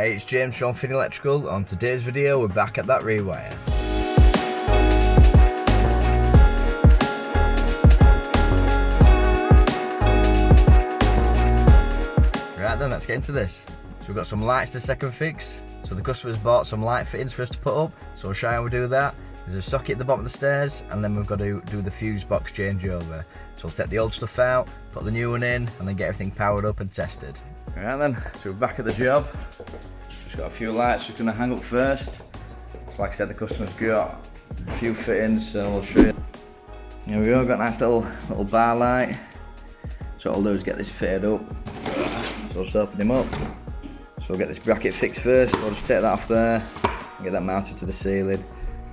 Hey, it's James from Finney Electrical. On today's video, we're back at that rewire. Right then, let's get into this. So we've got some lights to second fix. So the customer's bought some light fittings for us to put up. So we'll show you how we do that. There's a socket at the bottom of the stairs, and then we've got to do the fuse box changeover. So we'll take the old stuff out, put the new one in, and then get everything powered up and tested. Right then, so we're back at the job. Just got a few lights we're going to hang up first. So like I said, the customer's got a few fittings, so we'll show you. Here we go, got a nice little bar light. So what I'll do is get this fitted up. So I'll just open him up. So we'll get this bracket fixed first. We'll just take that off there and get that mounted to the ceiling.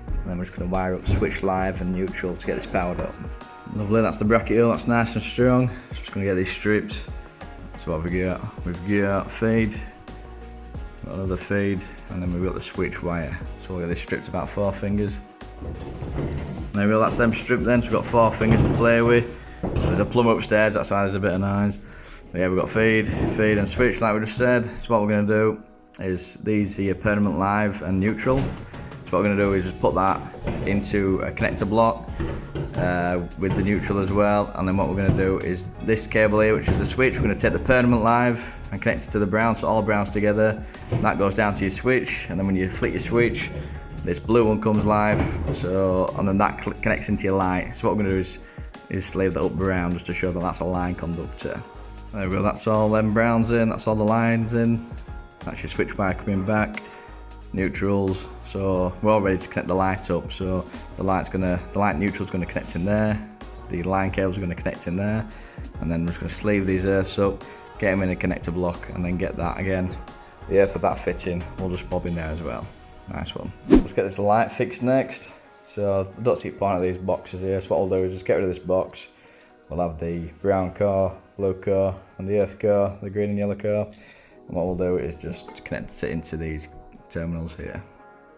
And then we're just going to wire up switch live and neutral to get this powered up. Lovely, that's the bracket up, that's nice and strong. Just going to get these stripped. So what have we got? We've got feed, got another feed, and then we've got the switch wire. So we'll get this stripped about 4 fingers. There we go, that's them stripped then, so we've got 4 fingers to play with. So there's a plumb upstairs, that's why there's a bit of noise. But yeah, we've got feed and switch like we just said. So what we're going to do is these are your permanent live and neutral. So what we're going to do is just put that into a connector block with the neutral as well. And then what we're going to do is this cable here, which is the switch, we're going to take the permanent live and connect it to the brown, so all browns together. That goes down to your switch, and then when you flick your switch, this blue one comes live. So and then that connects into your light. So what we're going to do is slave that up brown just to show that that's a line conductor. There we go, that's all them browns in, that's all the lines in. That's your switch wire coming back, neutrals. So we're all ready to connect the light up. So the light neutral's gonna connect in there, the line cable's gonna connect in there, and then we're just gonna sleeve these earths up, get them in a connector block, and then get that again. The earth of that fitting, we'll just bob in there as well. Nice one. Let's get this light fixed next. So I don't see the point of these boxes here, so what I'll do is just get rid of this box. We'll have the brown core, blue core, and the earth core, the green and yellow core. And what we'll do is just connect it into these terminals here.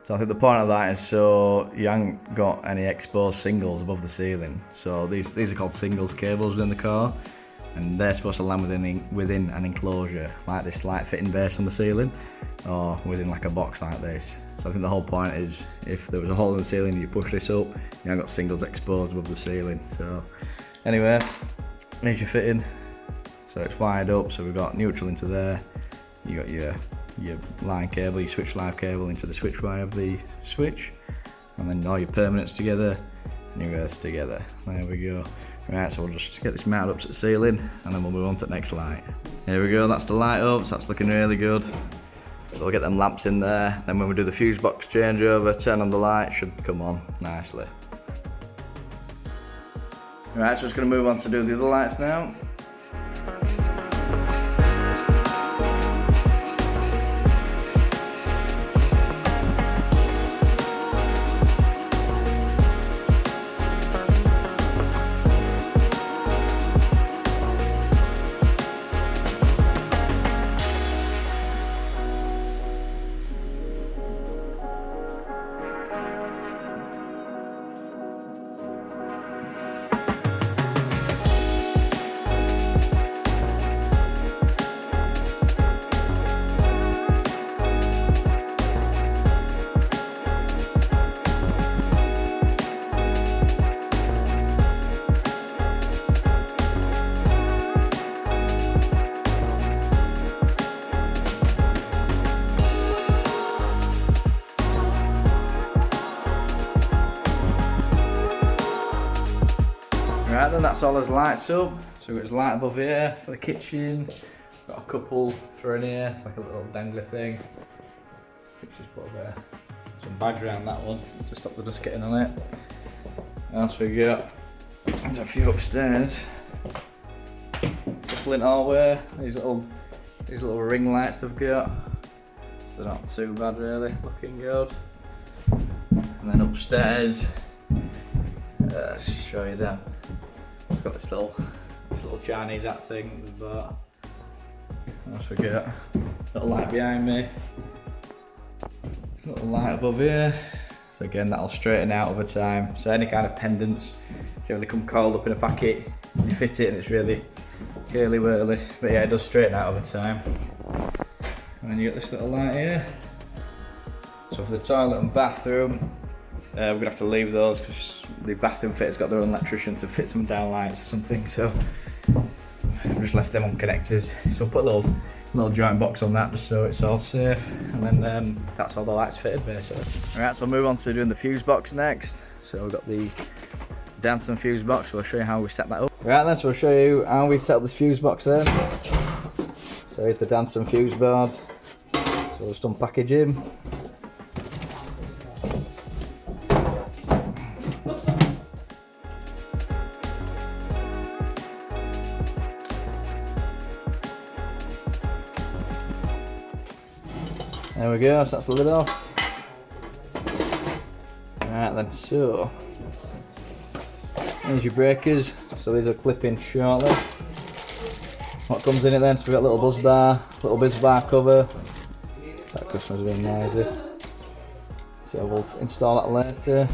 So I think the point of that is so you haven't got any exposed singles above the ceiling. So these are called singles cables within the core, and they're supposed to land within an enclosure, like this light fitting base on the ceiling, or within like a box like this. So I think the whole point is if there was a hole in the ceiling and you push this up, you haven't got singles exposed above the ceiling. So anyway, here's your fitting. So it's wired up, so we've got neutral into there. You got your line cable, your switch live cable into the switch wire of the switch, and then all your permanents together and your earths together. There we go. Right, so we'll just get this mounted up to the ceiling, and then we'll move on to the next light. Here we go, that's the light up, so that's looking really good. So we'll get them lamps in there, then when we do the fuse box changeover, turn on the light, should come on nicely. Right, so just going to move on to do the other lights now. Right then, that's all his lights up. So we've got his light above here for the kitchen. Got a couple for in here, it's like a little dangler thing. Just put some bags around that one to stop the dust getting on it. What else we got? There's a few upstairs. Couple in hallway. These little ring lights they've got. So they're not too bad really, looking good. And then upstairs, let's show you that. We've got this little Chinese hat thing that we've bought. What else we got? Little light behind me. Little light above here. So again, that'll straighten out over time. So any kind of pendants, if you ever come coiled up in a packet, you fit it and it's really curly whirly. But yeah, it does straighten out over time. And then you got this little light here. So for the toilet and bathroom, we're gonna have to leave those because the bathroom fitter's got their own electrician to fit some down lights or something. So I've just left them unconnected. So we'll put a little joint box on that just so it's all safe. And then that's all the lights fitted basically. Alright, so we'll move on to doing the fuse box next. So we've got the Danson fuse box, so I'll show you how we set that up. Right then, so I'll show you how we set up this fuse box then. So here's the Danson fuse board. So we'll just unpackage him. There we go, so that's the lid off. Right then, so here's your breakers. So these are clipping shortly. What comes in it then? So we've got a little buzz bar, little buzz bar cover. That customer's being noisy. So we'll install that later.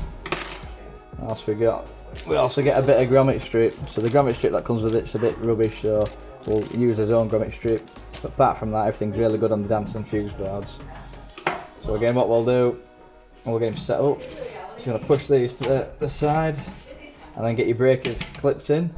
What else we got? We also get a bit of grommet strip. So the grommet strip that comes with it's a bit rubbish, so we'll use his own grommet strip. But apart from that, everything's really good on the Danson fuse boards. So again, what we'll do, we'll get him set up. So you're going to push these to the side and then get your breakers clipped in.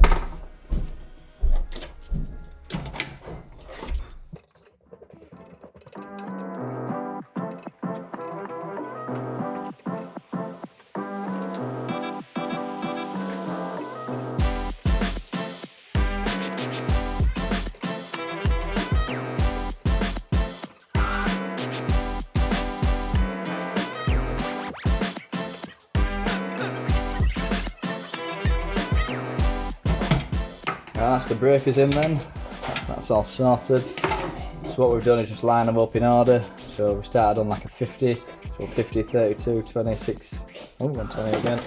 That's the breakers in then, that's all sorted. So what we've done is just line them up in order. So we started on like a 50, so 50, 32, 26, oh 120 again.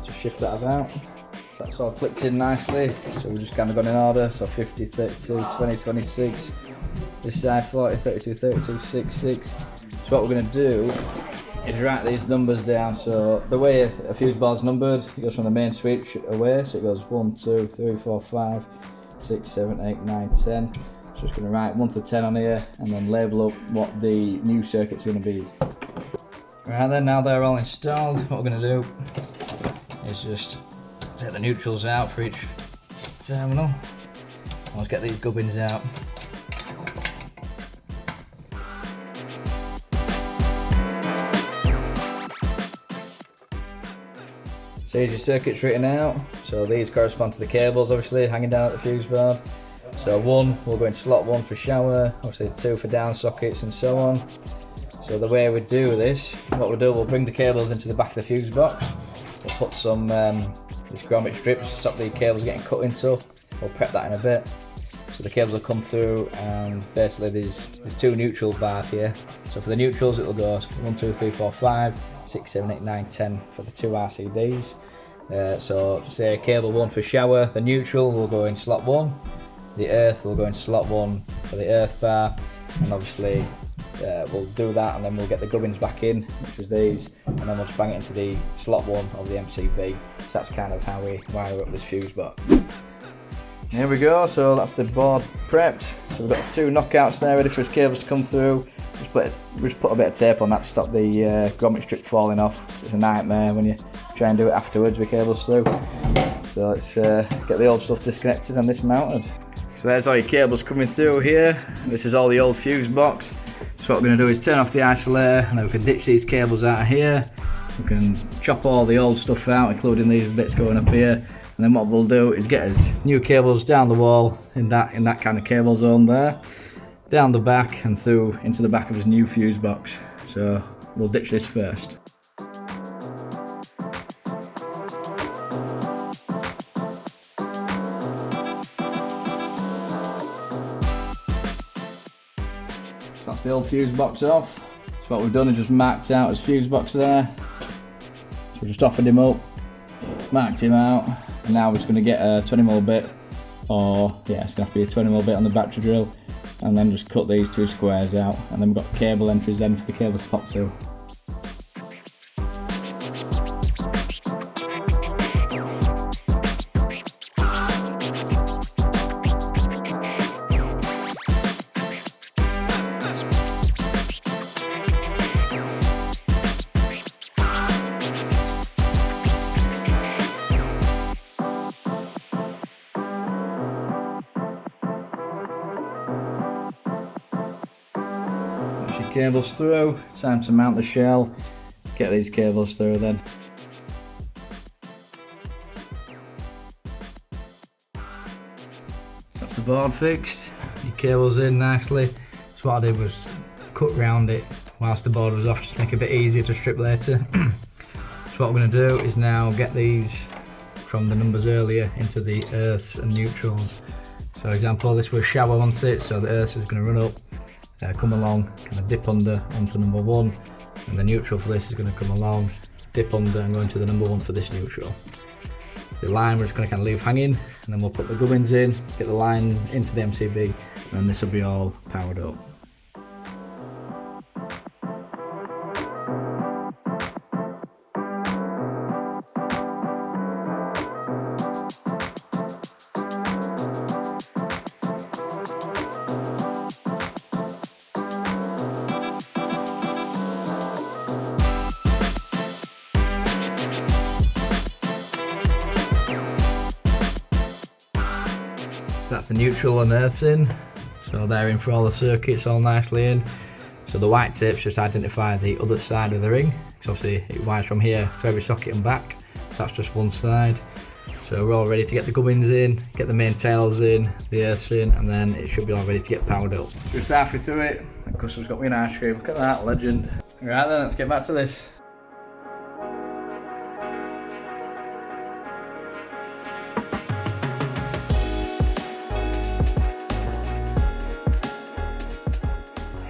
Just shift that about. So that's all clipped in nicely. So we've just kind of gone in order, so 50, 32, 20, 26. This side 40, 32, 32, 66. So what we're going to do is write these numbers down. So the way a fuse board's numbered, it goes from the main switch away, so it goes 1, 2, 3, 4, 5, 6, 7, 8, 9, 10. So just going to write 1 to 10 on here and then label up what the new circuit's going to be. Right then, now they're all installed, what we're going to do is just take the neutrals out for each terminal. Let's get these gubbins out. So here's your circuits written out. So these correspond to the cables obviously hanging down at the fuse board. So 1 will go in slot 1 for shower, obviously 2 for down sockets and so on. So the way we do this, what we'll do, we'll bring the cables into the back of the fuse box. We'll put some these grommet strips to stop the cables getting cut into. We'll prep that in a bit. So the cables will come through and basically there's 2 neutral bars here. So for the neutrals it will go 1, 2, 3, 4, 5, 6, 7, 8, 9, 10 for the 2 RCDs. So say cable 1 for shower, the neutral will go in slot 1, the earth will go in slot 1 for the earth bar, and obviously we'll do that and then we'll get the gubbins back in, which is these, and then we'll just bang it into the slot 1 of the MCB. So that's kind of how we wire up this fuse box. Here we go, so that's the board prepped. So we've got 2 knockouts there ready for his cables to come through. Just put a bit of tape on that to stop the grommet strip falling off. It's a nightmare when you try and do it afterwards with cables through. So let's get the old stuff disconnected and dismounted. So there's all your cables coming through here. This is all the old fuse box. So what we're going to do is turn off the isolator and then we can ditch these cables out of here. We can chop all the old stuff out, including these bits going up here. And then what we'll do is get us new cables down the wall in that kind of cable zone there, down the back and through into the back of his new fuse box. So we'll ditch this first. So that's the old fuse box off. So what we've done is just marked out his fuse box there. So we just offered him up, marked him out, and now we're just going to get a 20mm bit, or yeah, it's going to have to be a 20mm bit on the battery drill, and then just cut these 2 squares out, and then we've got cable entries then for the cable to pop through. Push your cables through. Time to mount the shell. Get these cables through then. That's the board fixed. Your cables in nicely. So what I did was cut round it whilst the board was off, just to make it a bit easier to strip later. So what we're going to do is now get these from the numbers earlier into the earths and neutrals. So example, this was shower onto it, so the earths is going to run up, come along, kind of dip under onto number 1, and the neutral for this is going to come along, dip under and go into the number 1 for this neutral. The line we're just going to kind of leave hanging, and then we'll put the gubbins in, get the line into the MCB, and then this will be all powered up. That's the neutral and earths in, so they're in for all the circuits all nicely in. So the white tips just identify the other side of the ring, because obviously it wires from here to every socket and back, so that's just one side. So we're all ready to get the gubbins in, get the main tails in, the earths in, and then it should be all ready to get powered up. Just halfway through it, the customer's got me an ice cream, look at that, legend. Right then, let's get back to this.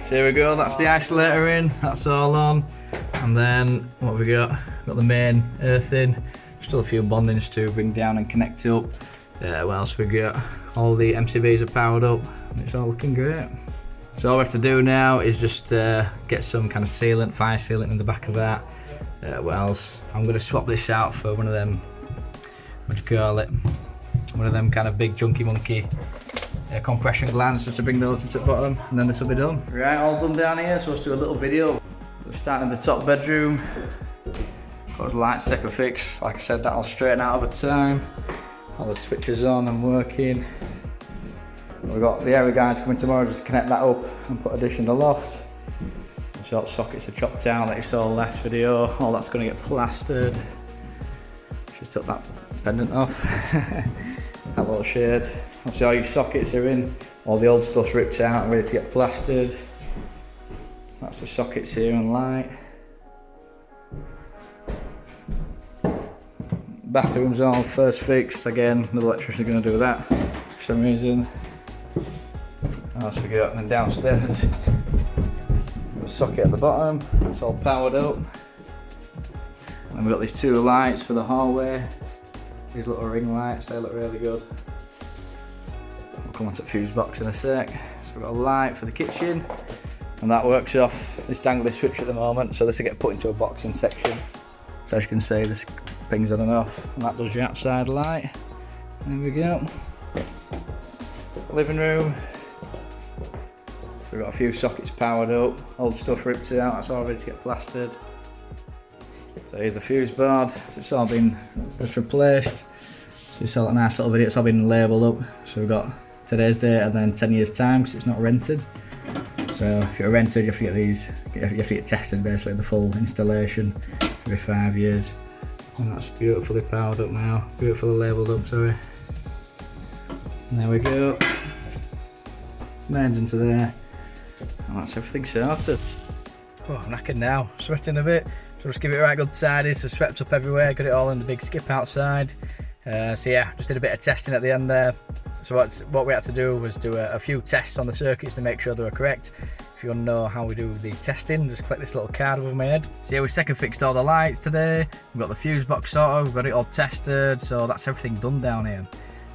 So here we go, that's the isolator in, that's all on. And then what have we got? Got the main earth in, still a few bondings to bring down and connect up. What else we got? All the MCBs are powered up, and it's all looking great. So all we have to do now is just get some kind of sealant, fire sealant in the back of that. What else? I'm going to swap this out for one of them, what do you call it? One of them kind of big junky monkey compression glands, just to bring those into the bottom, and then this will be done. Right, all done down here, so let's do a little video. We're starting in the top bedroom. Got the light second fix, like I said, that'll straighten out over time. All the switches on and working. We've got the area guys coming tomorrow just to connect that up and put a dish in the loft. The short sockets are chopped down that you saw last video, all that's going to get plastered. Just took that pendant off, that little shade. Obviously all your sockets are in, all the old stuff's ripped out and ready to get plastered. That's the sockets here and light. Bathroom's all first fix, again, the electrician's going to do that for some reason. What else we got? And then downstairs, got a socket at the bottom, it's all powered up. And we've got these two lights for the hallway, these little ring lights, they look really good. We'll come on to the fuse box in a sec. So we've got a light for the kitchen, and that works off this dangly switch at the moment, so this will get put into a boxing section. So as you can see, this pings on and off, and that does your outside light. There we go. Living room. So we've got a few sockets powered up, all the stuff ripped out, that's all ready to get plastered. So here's the fuse board, it's all been just replaced. So it's all a nice little video, it's all been labelled up. So we've got today's date and then 10 years time, because it's not rented. So if you're rented, you have to get these, you have to get tested basically, the full installation every 5 years. And that's beautifully powered up now, beautifully labelled up, sorry. And there we go. Mains into there. And that's everything sorted. Oh, I'm knackered now, sweating a bit. So just give it a right good tidy, so swept up everywhere, got it all in the big skip outside. So yeah, just did a bit of testing at the end there. So what we had to do was do a few tests on the circuits to make sure they were correct. If you want to know how we do the testing, just click this little card over my head. So yeah, we second fixed all the lights today. We've got the fuse box sorted, we've got it all tested, so that's everything done down here.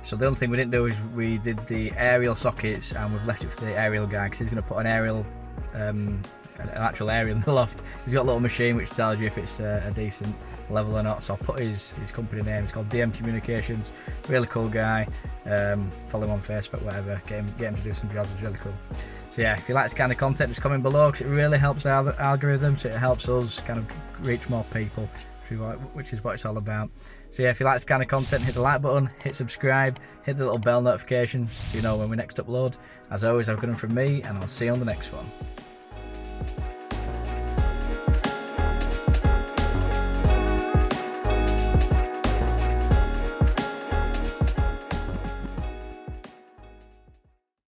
So the only thing we didn't do is we did the aerial sockets, and we've left it for the aerial guy, because he's going to put an aerial, an actual aerial in the loft. He's got a little machine which tells you if it's a decent level or not, so I'll put his company name, it's called DM Communications, really cool guy. Follow him on Facebook, whatever, get him to do some jobs, it's really cool. So yeah, if you like this kind of content, just comment below, because it really helps our algorithm, so it helps us kind of reach more people, which is what it's all about. So yeah, if you like this kind of content, hit the like button, hit subscribe, hit the little bell notification so you know when we next upload. As always, have a good one from me, and I'll see you on the next one.